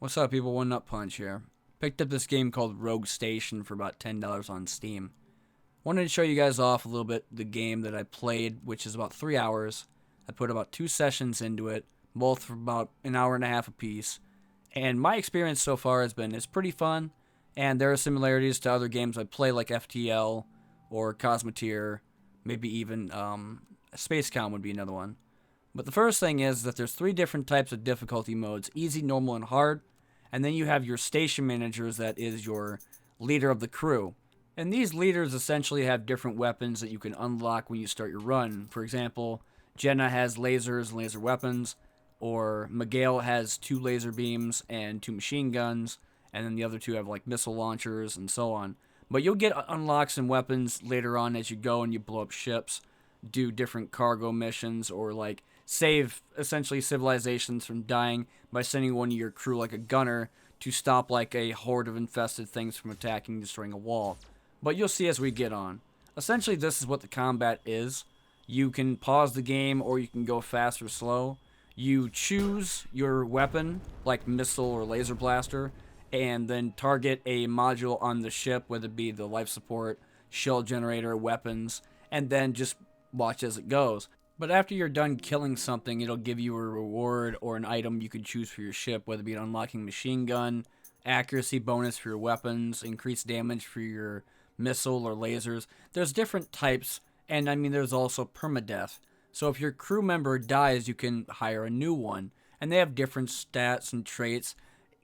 What's up, people? One Nut Punch here. Picked up this game called Rogue Station for about $10 on Steam. Wanted to show you guys off a little bit the game that I played, which is about 3 hours. I put about 2 sessions into it, both for about an hour and a half apiece. And my experience so far has been it's pretty fun, and there are similarities to other games I play like FTL or Cosmoteer, maybe even Spacecom would be another one. But the first thing is that there's 3 different types of difficulty modes: easy, normal, and hard. And then you have your station managers, that is your leader of the crew. And these leaders essentially have different weapons that you can unlock when you start your run. For example, Jenna has lasers and laser weapons, or Miguel has 2 laser beams and 2 machine guns, and then the other 2 have like missile launchers and so on. But you'll get unlocks and weapons later on as you go and you blow up ships, do different cargo missions, or like save essentially civilizations from dying by sending one of your crew like a gunner to stop like a horde of infested things from attacking and destroying a wall. But you'll see as we get on. Essentially, this is what the combat is. You can pause the game or you can go fast or slow. You choose your weapon, like missile or laser blaster, and then target a module on the ship, whether it be the life support, shell generator, weapons, and then just watch as it goes. But after you're done killing something, it'll give you a reward or an item you can choose for your ship, whether it be an unlocking machine gun, accuracy bonus for your weapons, increased damage for your missile or lasers. There's different types, and I mean there's also permadeath. So if your crew member dies, you can hire a new one, and they have different stats and traits,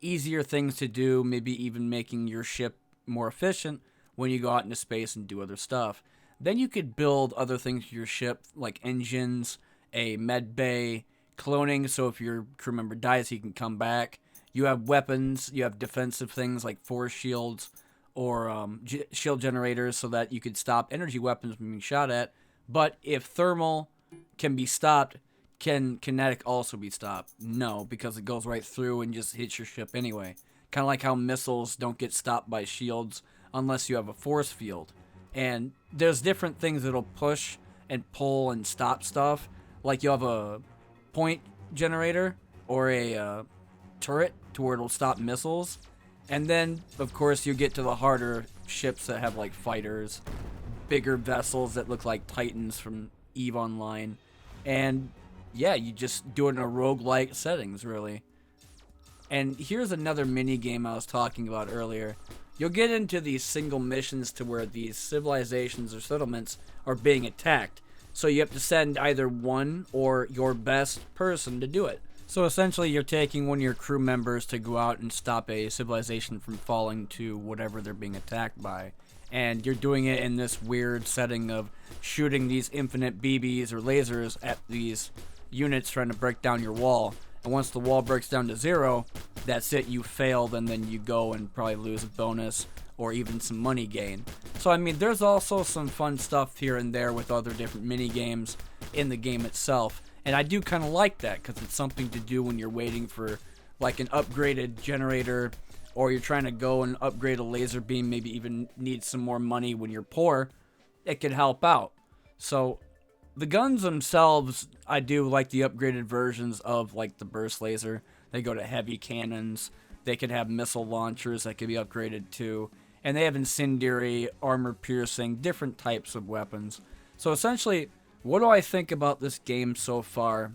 easier things to do, maybe even making your ship more efficient when you go out into space and do other stuff. Then you could build other things to your ship, like engines, a med bay, cloning, so if your crew member dies, he can come back. You have weapons, you have defensive things like force shields or shield generators so that you could stop energy weapons from being shot at. But if thermal can be stopped, can kinetic also be stopped? No, because it goes right through and just hits your ship anyway. Kind of like how missiles don't get stopped by shields unless you have a force field. And there's different things that'll push and pull and stop stuff. Like you'll have a point generator or a turret to where it'll stop missiles. And then, of course, you get to the harder ships that have like fighters, bigger vessels that look like Titans from EVE Online. And yeah, you just do it in a roguelike settings, really. And here's another mini game I was talking about earlier. You'll get into these single missions to where these civilizations or settlements are being attacked. So you have to send either one or your best person to do it. So essentially you're taking one of your crew members to go out and stop a civilization from falling to whatever they're being attacked by. And you're doing it in this weird setting of shooting these infinite BBs or lasers at these units trying to break down your wall. And once the wall breaks down to 0, that's it, you failed, and then you go and probably lose a bonus or even some money gain. So I mean, there's also some fun stuff here and there with other different mini games in the game itself. And I do kind of like that because it's something to do when you're waiting for like an upgraded generator, or you're trying to go and upgrade a laser beam, maybe even need some more money when you're poor. It could help out. So the guns themselves, I do like the upgraded versions of like the burst laser. They go to heavy cannons. They could have missile launchers that could be upgraded too. And they have incendiary, armor piercing, different types of weapons. So essentially, what do I think about this game so far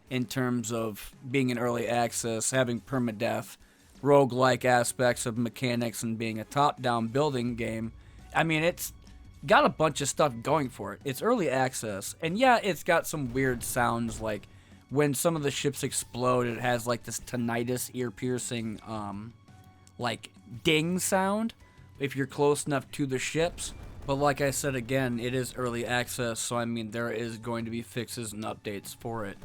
in terms of being in early access, having permadeath, roguelike aspects of mechanics, and being a top-down building game? I mean, it's got a bunch of stuff going for it. It's early access, and yeah, it's got some weird sounds, like when some of the ships explode, it has like this tinnitus, ear-piercing, like ding sound if you're close enough to the ships. But like I said again, it is early access, so I mean there is going to be fixes and updates for it.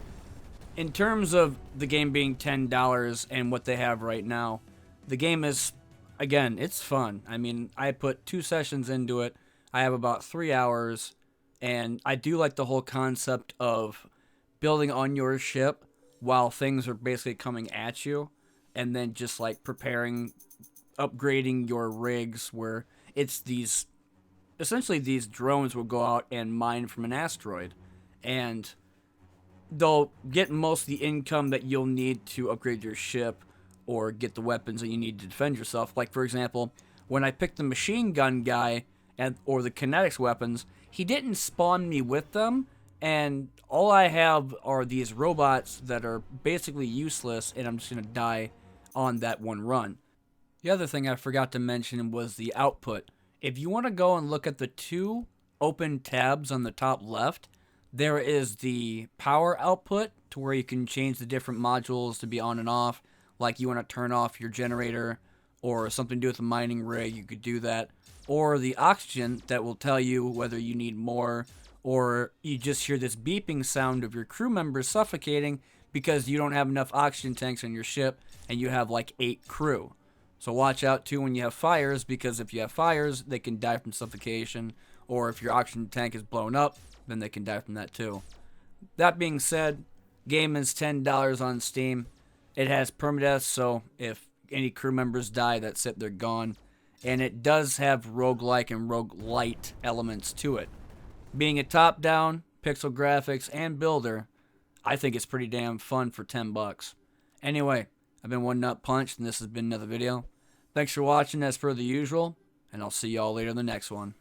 In terms of the game being $10 and what they have right now, the game is, again, it's fun. I mean, I put 2 sessions into it. I have about 3 hours, and I do like the whole concept of building on your ship while things are basically coming at you, and then just like preparing, upgrading your rigs, where it's these, essentially these drones will go out and mine from an asteroid, and they'll get most of the income that you'll need to upgrade your ship or get the weapons that you need to defend yourself. Like, for example, when I picked the machine gun guy or the kinetics weapons, he didn't spawn me with them, and all I have are these robots that are basically useless, and I'm just going to die on that one run. The other thing I forgot to mention was the output. If you want to go and look at the 2 open tabs on the top left, there is the power output to where you can change the different modules to be on and off. Like you want to turn off your generator or something to do with the mining rig, you could do that. Or the oxygen that will tell you whether you need more, or you just hear this beeping sound of your crew members suffocating because you don't have enough oxygen tanks on your ship and you have like 8 crew. So watch out too when you have fires, because if you have fires, they can die from suffocation, or if your oxygen tank is blown up, then they can die from that too. That being said, game is $10 on Steam. It has permadeath, so if any crew members die, that's it, they're gone. And it does have roguelike and roguelite elements to it. Being a top-down, pixel graphics, and builder, I think it's pretty damn fun for $10. Anyway, I've been One Nut Punched, and this has been another video. Thanks for watching as per the usual, and I'll see y'all later in the next one.